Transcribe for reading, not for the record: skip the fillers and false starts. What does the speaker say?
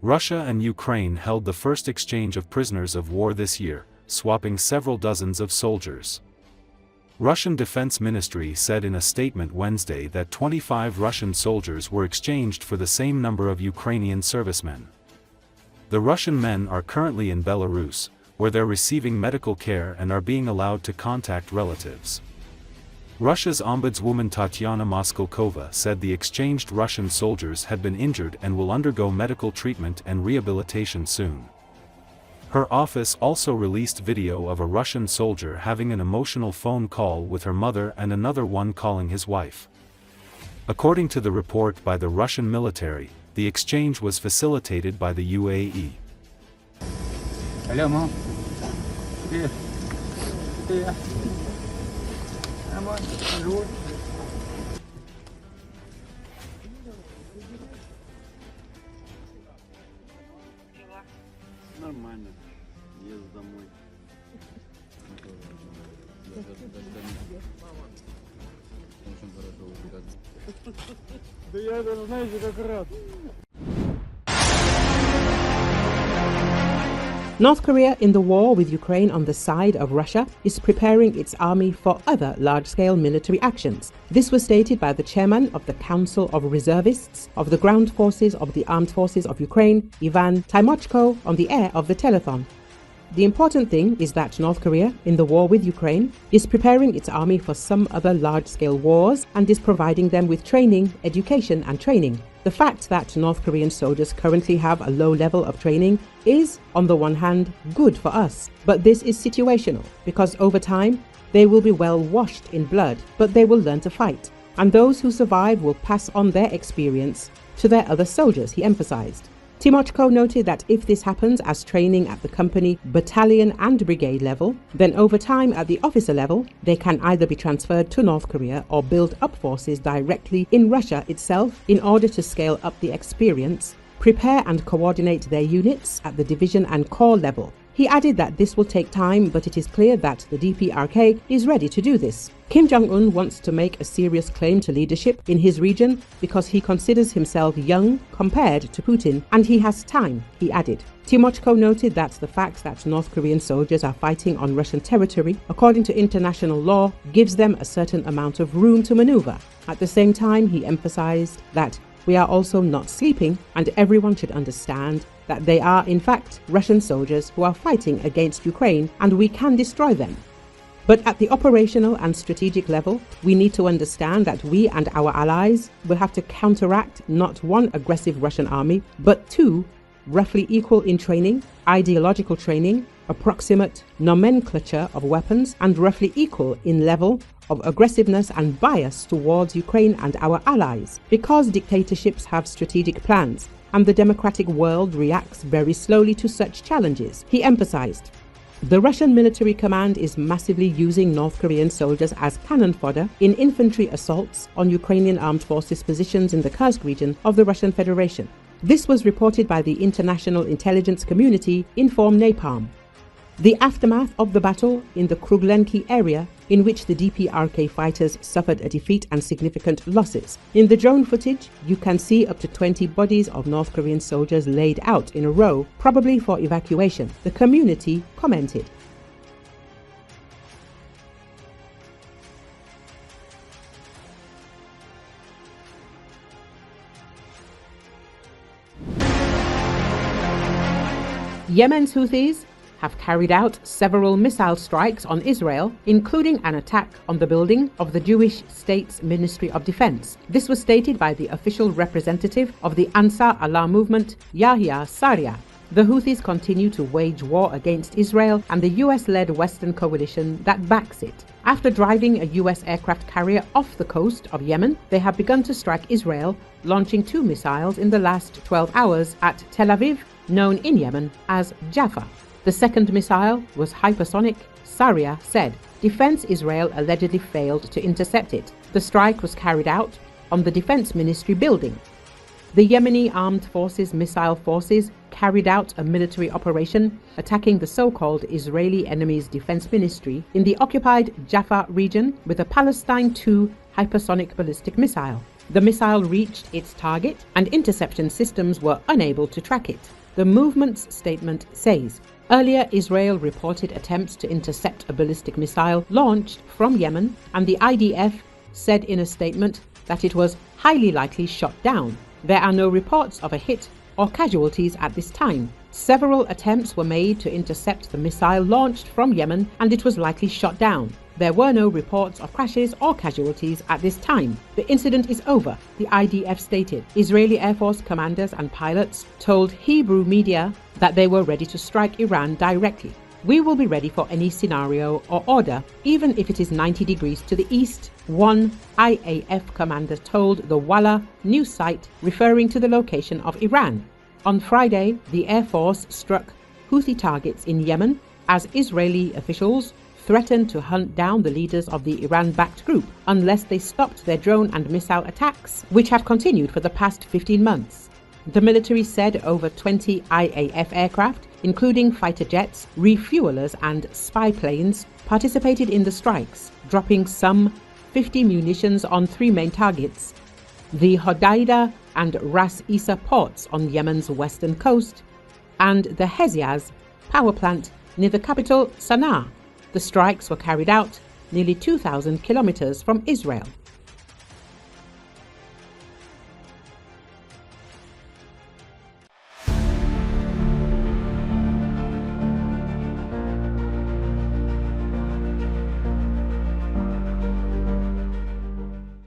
Russia and Ukraine held the first exchange of prisoners of war this year, swapping several dozens of soldiers. Russian Defense Ministry said in a statement Wednesday that 25 Russian soldiers were exchanged for the same number of Ukrainian servicemen. The Russian men are currently in Belarus, where they're receiving medical care and are being allowed to contact relatives. Russia's ombudswoman Tatyana Moskalkova said the exchanged Russian soldiers had been injured and will undergo medical treatment and rehabilitation soon. Her office also released video of a Russian soldier having an emotional phone call with her mother and another one calling his wife. According to the report by the Russian military, the exchange was facilitated by the UAE. Hello, Mom. Here. Here. Come on. Road. Нормально. Еду домой. Очень хорошо убираться. Да я даже, знаете, как рад. North Korea, in the war with Ukraine on the side of Russia, is preparing its army for other large-scale military actions. This was stated by the chairman of the Council of Reservists of the Ground Forces of the Armed Forces of Ukraine, Ivan Tymochko, on the air of the telethon. The important thing is that North Korea, in the war with Ukraine, is preparing its army for some other large-scale wars and is providing them with training, education and training. The fact that North Korean soldiers currently have a low level of training is, on the one hand, good for us. But this is situational, because over time, they will be well washed in blood, but they will learn to fight. And those who survive will pass on their experience to their other soldiers, he emphasized. Tymochko noted that if this happens as training at the company, battalion and brigade level, then over time at the officer level, they can either be transferred to North Korea or build up forces directly in Russia itself in order to scale up the experience, prepare and coordinate their units at the division and corps level. He added that this will take time, but it is clear that the DPRK is ready to do this. Kim Jong-un wants to make a serious claim to leadership in his region because he considers himself young compared to Putin, and he has time, he added. Tymochko noted that the fact that North Korean soldiers are fighting on Russian territory, according to international law, gives them a certain amount of room to maneuver. At the same time, he emphasized that we are also not sleeping, and everyone should understand that they are in fact Russian soldiers who are fighting against Ukraine, and we can destroy them. But at the operational and strategic level, we need to understand that we and our allies will have to counteract not one aggressive Russian army, but two, roughly equal in training, ideological training, approximate nomenclature of weapons, and roughly equal in level of aggressiveness and bias towards Ukraine and our allies, because dictatorships have strategic plans, and the democratic world reacts very slowly to such challenges, he emphasized. The Russian military command is massively using North Korean soldiers as cannon fodder in infantry assaults on Ukrainian armed forces positions in the Kursk region of the Russian Federation. This was reported by the international intelligence community Inform Napalm. The aftermath of the battle in the Kruglenki area, in which the DPRK fighters suffered a defeat and significant losses. In the drone footage, you can see up to 20 bodies of North Korean soldiers laid out in a row, probably for evacuation, the community commented. Yemen's Houthis have carried out several missile strikes on Israel, including an attack on the building of the Jewish State's Ministry of Defense. This was stated by the official representative of the Ansar Allah movement, Yahya Saria. The Houthis continue to wage war against Israel and the US-led Western coalition that backs it. After driving a US aircraft carrier off the coast of Yemen, they have begun to strike Israel, launching 2 missiles in the last 12 hours at Tel-Aviv, known in Yemen as Jaffa. The second missile was hypersonic, Saria said. Defense Israel allegedly failed to intercept it. The strike was carried out on the Defense Ministry building. The Yemeni Armed Forces Missile Forces carried out a military operation attacking the so-called Israeli Enemy's Defense Ministry in the occupied Jaffa region with a Palestine II hypersonic ballistic missile. The missile reached its target and interception systems were unable to track it. The movement's statement says, earlier Israel reported attempts to intercept a ballistic missile launched from Yemen, and the IDF said in a statement that it was highly likely shot down. There are no reports of a hit or casualties at this time. Several attempts were made to intercept the missile launched from Yemen, and it was likely shot down. There were no reports of crashes or casualties at this time. The incident is over, the IDF stated. Israeli Air Force commanders and pilots told Hebrew media that they were ready to strike Iran directly. We will be ready for any scenario or order, even if it is 90 degrees to the east, one IAF commander told the Walla news site, referring to the location of Iran. On Friday, the Air Force struck Houthi targets in Yemen as Israeli officials threatened to hunt down the leaders of the Iran-backed group unless they stopped their drone and missile attacks, which have continued for the past 15 months. The military said over 20 IAF aircraft, including fighter jets, refuelers and spy planes, participated in the strikes, dropping some 50 munitions on 3 main targets: the Hodeidah and Ras Isa ports on Yemen's western coast, and the Heziaz power plant near the capital Sana'a. The strikes were carried out nearly 2,000 kilometers from Israel.